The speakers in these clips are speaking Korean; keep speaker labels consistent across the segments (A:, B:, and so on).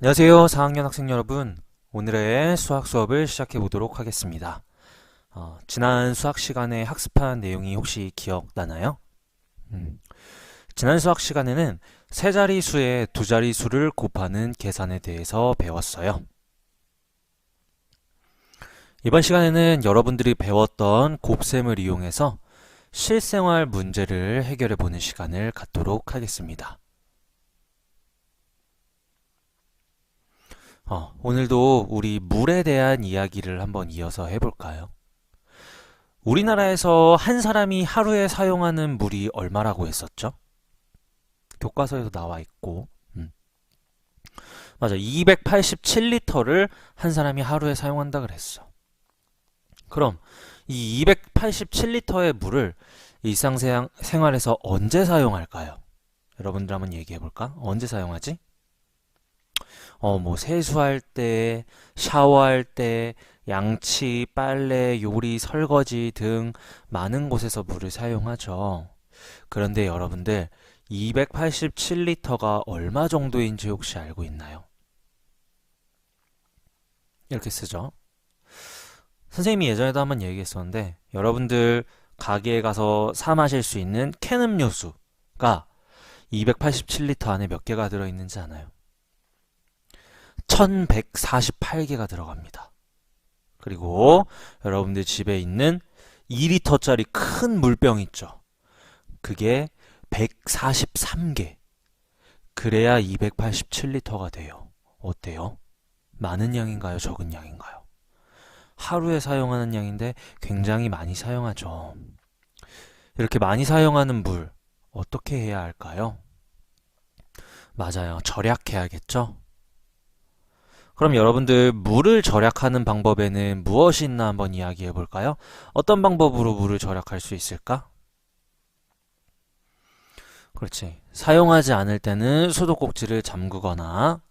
A: 안녕하세요. 4학년 학생 여러분. 오늘의 수학 수업을 시작해 보도록 하겠습니다. 지난 수학 시간에 학습한 내용이 혹시 기억나나요? 지난 수학 시간에는 세 자릿수의 두 자릿수를 곱하는 계산에 대해서 배웠어요. 이번 시간에는 여러분들이 배웠던 곱셈을 이용해서 실생활 문제를 해결해 보는 시간을 갖도록 하겠습니다. 오늘도 우리 물에 대한 이야기를 한번 이어서 해볼까요? 우리나라에서 한 사람이 하루에 사용하는 물이 얼마라고 했었죠? 교과서에도 나와 있고, 맞아, 287리터를 한 사람이 하루에 사용한다 그랬어. 그럼 이 287리터의 물을 일상생활에서 언제 사용할까요? 여러분들 한번 얘기해볼까? 언제 사용하지? 세수할 때, 샤워할 때, 양치, 빨래, 요리, 설거지 등 많은 곳에서 물을 사용하죠. 그런데 여러분들, 287리터가 얼마 정도인지 혹시 알고 있나요? 이렇게 쓰죠. 선생님이 예전에도 한번 얘기했었는데, 여러분들 가게에 가서 사 마실 수 있는 캔 음료수가 287리터 안에 몇 개가 들어있는지 아나요? 1148개가 들어갑니다. 그리고 여러분들 집에 있는 2리터짜리 큰 물병 있죠. 그게 143개. 그래야 287리터가 돼요. 어때요? 많은 양인가요? 적은 양인가요? 하루에 사용하는 양인데 굉장히 많이 사용하죠. 이렇게 많이 사용하는 물, 어떻게 해야 할까요? 맞아요. 절약해야겠죠? 그럼 여러분들 물을 절약하는 방법에는 무엇이 있나 한번 이야기해 볼까요? 어떤 방법으로 물을 절약할 수 있을까? 그렇지. 사용하지 않을 때는 수도꼭지를 잠그거나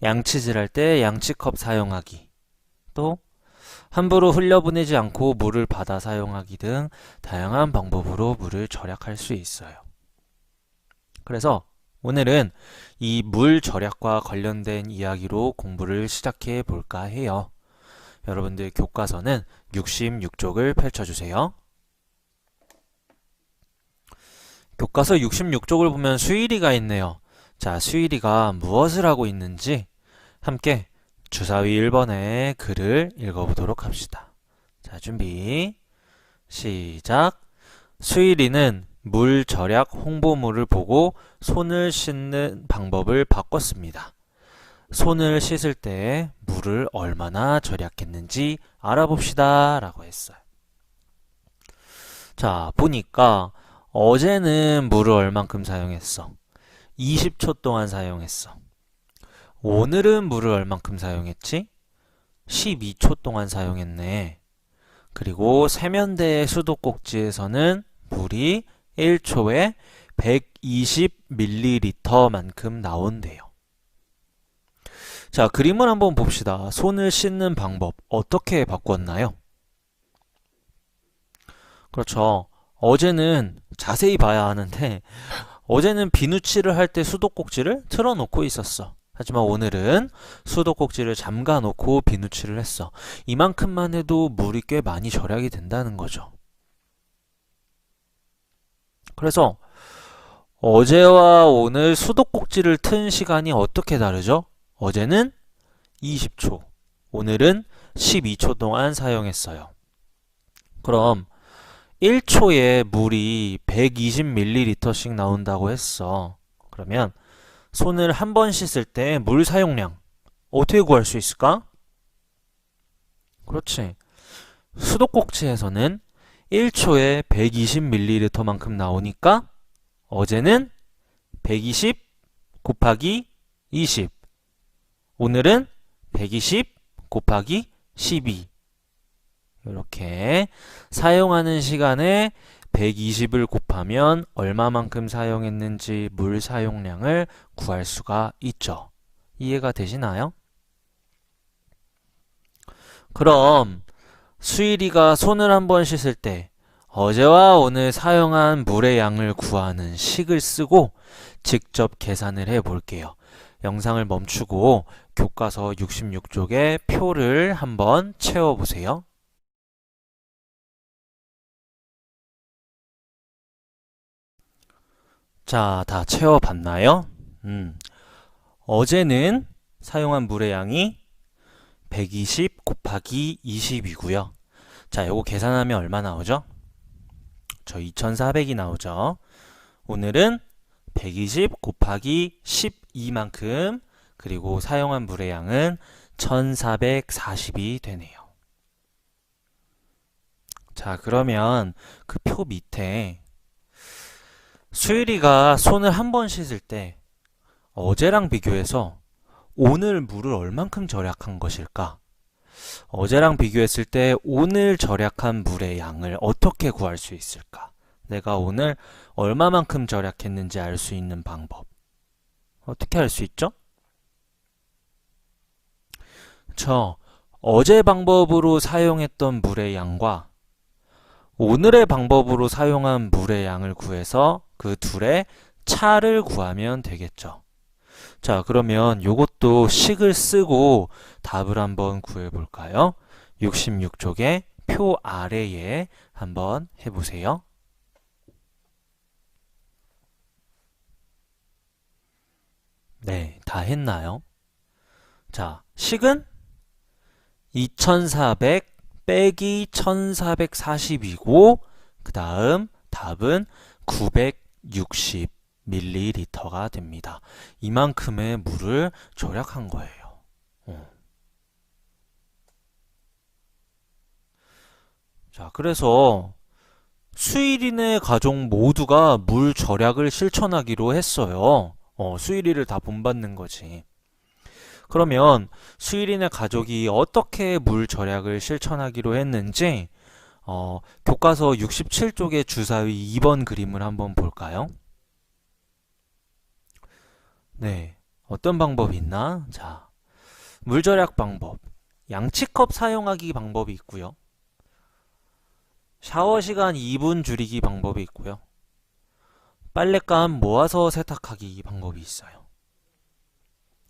A: 양치질할 때 양치컵 사용하기, 또 함부로 흘려보내지 않고 물을 받아 사용하기 등 다양한 방법으로 물을 절약할 수 있어요. 그래서 오늘은 이 물 절약과 관련된 이야기로 공부를 시작해 볼까 해요. 여러분들 교과서는 66쪽을 펼쳐주세요. 교과서 66쪽을 보면 수일이가 있네요. 자, 수일이가 무엇을 하고 있는지 함께 주사위 1번의 글을 읽어보도록 합시다. 자, 준비, 시작. 수일이는 물 절약 홍보물을 보고 손을 씻는 방법을 바꿨습니다. 손을 씻을 때 물을 얼마나 절약했는지 알아봅시다 라고 했어요. 자, 보니까 어제는 물을 얼만큼 사용했어? 20초 동안 사용했어. 오늘은 물을 얼만큼 사용했지? 12초 동안 사용했네. 그리고 세면대의 수도꼭지에서는 물이 1초에 120ml만큼 나온대요. 자, 그림을 한번 봅시다. 손을 씻는 방법 어떻게 바꿨나요? 그렇죠. 어제는 자세히 봐야 하는데 어제는 비누칠을 할 때 수도꼭지를 틀어놓고 있었어. 하지만 오늘은 수도꼭지를 잠가놓고 비누칠을 했어. 이만큼만 해도 물이 꽤 많이 절약이 된다는 거죠. 그래서 어제와 오늘 수도꼭지를 튼 시간이 어떻게 다르죠? 어제는 20초, 오늘은 12초 동안 사용했어요. 그럼 1초에 물이 120ml씩 나온다고 했어. 그러면 손을 한 번 씻을 때 물 사용량 어떻게 구할 수 있을까? 그렇지. 수도꼭지에서는 1초에 120ml만큼 나오니까 어제는 120 곱하기 20, 오늘은 120 곱하기 12. 이렇게 사용하는 시간에 120을 곱하면 얼마만큼 사용했는지 물 사용량을 구할 수가 있죠. 이해가 되시나요? 그럼 수일이가 손을 한번 씻을 때 어제와 오늘 사용한 물의 양을 구하는 식을 쓰고 직접 계산을 해 볼게요. 영상을 멈추고 교과서 66쪽에 표를 한번 채워보세요. 자, 다 채워봤나요? 어제는 사용한 물의 양이 120 곱하기 20이고요. 자, 요거 계산하면 얼마 나오죠? 저 2400이 나오죠. 오늘은 120 곱하기 12만큼, 그리고 사용한 물의 양은 1440이 되네요. 자, 그러면 그 표 밑에 수일이가 손을 한 번 씻을 때 어제랑 비교해서 오늘 물을 얼만큼 절약한 것일까? 어제랑 비교했을 때 오늘 절약한 물의 양을 어떻게 구할 수 있을까? 내가 오늘 얼마만큼 절약했는지 알 수 있는 방법. 어떻게 할 수 있죠? 어제 방법으로 사용했던 물의 양과 오늘의 방법으로 사용한 물의 양을 구해서 그 둘의 차를 구하면 되겠죠. 자, 그러면 요것도 식을 쓰고 답을 한번 구해볼까요? 66쪽에 표 아래에 한번 해보세요. 네, 다 했나요? 자, 식은 2400 빼기 1440이고, 그 다음 답은 960ml가 됩니다. 이만큼의 물을 절약한 거예요. 자, 그래서 수일이네 가족 모두가 물 절약을 실천하기로 했어요. 수일이를 다 본받는 거지. 그러면 수일이네 가족이 어떻게 물 절약을 실천하기로 했는지 교과서 67쪽의 주사위 2번 그림을 한번 볼까요? 네, 어떤 방법이 있나? 자, 물 절약 방법. 양치컵 사용하기 방법이 있고요. 샤워 시간 2분 줄이기 방법이 있고요. 빨랫감 모아서 세탁하기 방법이 있어요.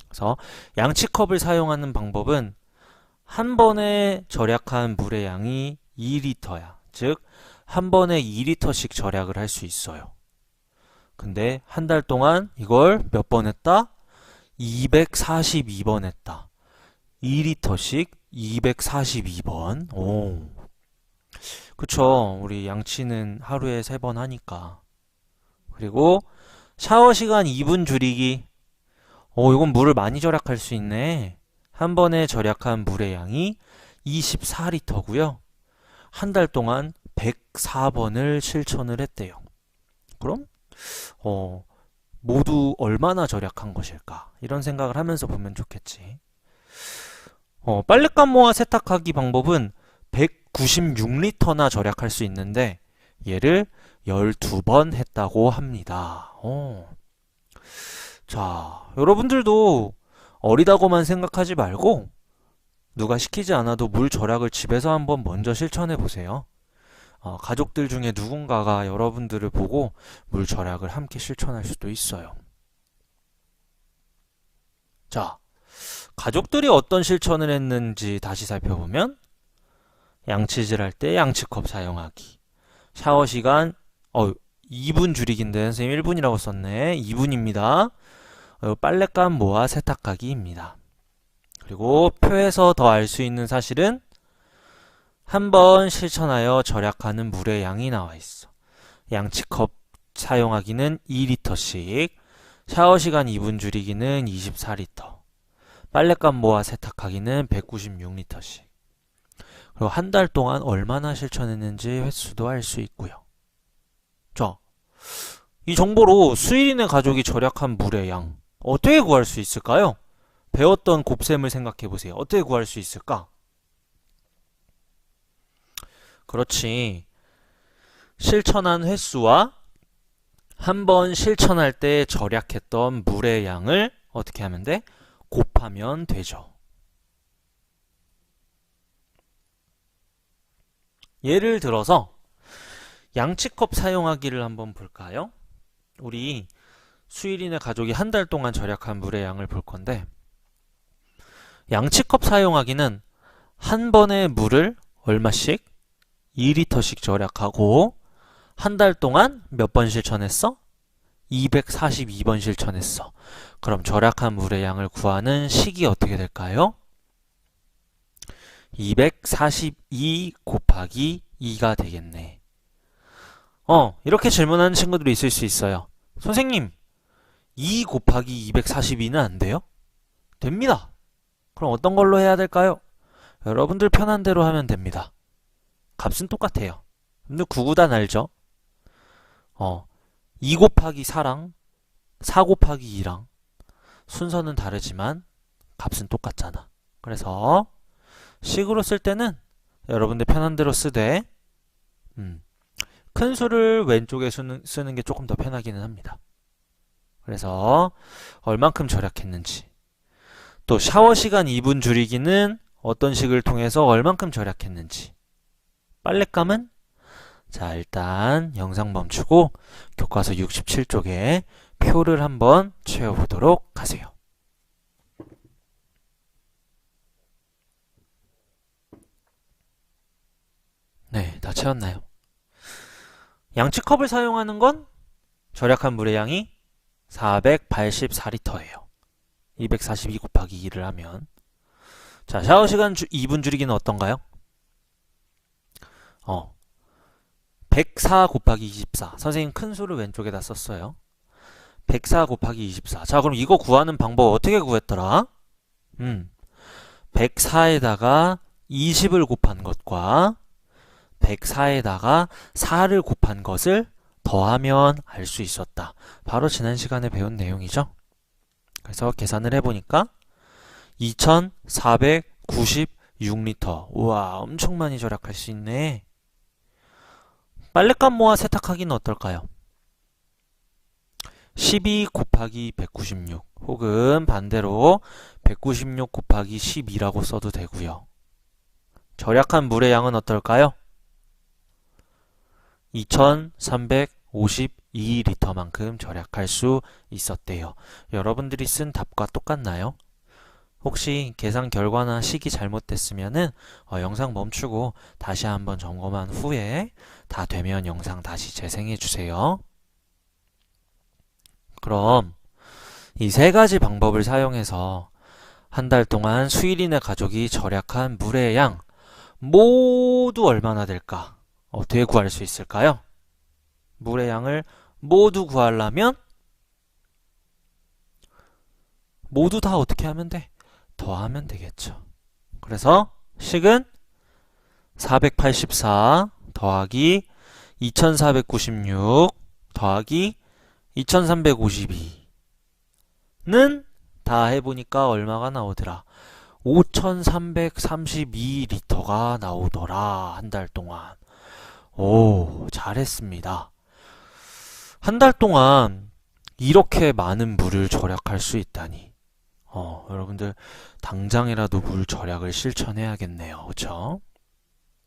A: 그래서 양치컵을 사용하는 방법은 한 번에 절약한 물의 양이 2리터야. 즉, 한 번에 2리터씩 절약을 할 수 있어요. 근데 한 달 동안 이걸 몇 번 했다? 242번 했다. 2리터씩 242번. 오. 그쵸. 우리 양치는 하루에 3번 하니까. 그리고 샤워 시간 2분 줄이기. 이건 물을 많이 절약할 수 있네. 한 번에 절약한 물의 양이 24리터고요. 한 달 동안 104번을 실천을 했대요. 그럼 모두 얼마나 절약한 것일까? 이런 생각을 하면서 보면 좋겠지. 빨랫감 모아 세탁하기 방법은 196리터나 절약할 수 있는데 얘를 12번 했다고 합니다. 자, 여러분들도 어리다고만 생각하지 말고 누가 시키지 않아도 물 절약을 집에서 한번 먼저 실천해 보세요. 가족들 중에 누군가가 여러분들을 보고 물 절약을 함께 실천할 수도 있어요. 자, 가족들이 어떤 실천을 했는지 다시 살펴보면 양치질 할 때 양치컵 사용하기, 샤워 시간 2분 줄이기인데 선생님 1분이라고 썼네. 2분입니다. 빨랫감 모아 세탁하기입니다. 그리고 표에서 더 알 수 있는 사실은 한 번 실천하여 절약하는 물의 양이 나와 있어. 양치컵 사용하기는 2리터씩, 샤워 시간 2분 줄이기는 24리터, 빨랫감 모아 세탁하기는 196리터씩. 그리고 한 달 동안 얼마나 실천했는지 횟수도 알 수 있고요. 자, 이 정보로 수일이네 가족이 절약한 물의 양 어떻게 구할 수 있을까요? 배웠던 곱셈을 생각해 보세요. 어떻게 구할 수 있을까? 그렇지. 실천한 횟수와 한 번 실천할 때 절약했던 물의 양을 어떻게 하면 돼? 곱하면 되죠. 예를 들어서 양치컵 사용하기를 한번 볼까요? 우리 수일인의 가족이 한 달 동안 절약한 물의 양을 볼 건데, 양치컵 사용하기는 한 번에 물을 얼마씩? 2리터씩 절약하고 한 달 동안 몇 번 실천했어? 242번 실천했어. 그럼 절약한 물의 양을 구하는 식이 어떻게 될까요? 242 곱하기 2가 되겠네. 이렇게 질문하는 친구들이 있을 수 있어요. 선생님, 2 곱하기 242는 안 돼요? 됩니다. 그럼 어떤 걸로 해야 될까요? 여러분들 편한 대로 하면 됩니다. 값은 똑같아요. 근데 9구단 알죠? 2 곱하기 4랑 4 곱하기 2랑 순서는 다르지만 값은 똑같잖아. 그래서 식으로 쓸 때는 여러분들 편한 대로 쓰되 큰 수를 왼쪽에 쓰는 게 조금 더 편하기는 합니다. 그래서 얼만큼 절약했는지, 또 샤워 시간 2분 줄이기는 어떤 식을 통해서 얼만큼 절약했는지, 빨랫감은 자, 일단 영상 멈추고 교과서 67쪽에 표를 한번 채워보도록 하세요. 네, 다 채웠나요? 양치컵을 사용하는 건 절약한 물의 양이 484리터예요. 242 곱하기 2를 하면. 자, 샤워 시간 2분 줄이기는 어떤가요? 104 곱하기 24. 선생님 큰 수를 왼쪽에다 썼어요. 104 곱하기 24. 자, 그럼 이거 구하는 방법 어떻게 구했더라? 104에다가 20을 곱한 것과 104에다가 4를 곱한 것을 더하면 알 수 있었다. 바로 지난 시간에 배운 내용이죠. 그래서 계산을 해보니까 2496리터. 우와, 엄청 많이 절약할 수 있네. 빨랫감 모아 세탁하기는 어떨까요? 12 곱하기 196 혹은 반대로 196 곱하기 12라고 써도 되고요. 절약한 물의 양은 어떨까요? 2352리터만큼 절약할 수 있었대요. 여러분들이 쓴 답과 똑같나요? 혹시 계산 결과나 식이 잘못됐으면은 영상 멈추고 다시 한번 점검한 후에 다 되면 영상 다시 재생해 주세요. 그럼 이 세 가지 방법을 사용해서 한 달 동안 수일인의 가족이 절약한 물의 양 모두 얼마나 될까? 어떻게 구할 수 있을까요? 물의 양을 모두 구하려면 모두 다 어떻게 하면 돼? 더하면 되겠죠. 그래서 식은 484 더하기 2496 더하기 2352는 다 해보니까 얼마가 나오더라? 5332리터가 나오더라. 한 달 동안. 오, 잘했습니다. 한 달 동안 이렇게 많은 물을 절약할 수 있다니. 여러분들 당장이라도 물 절약을 실천해야겠네요. 그쵸?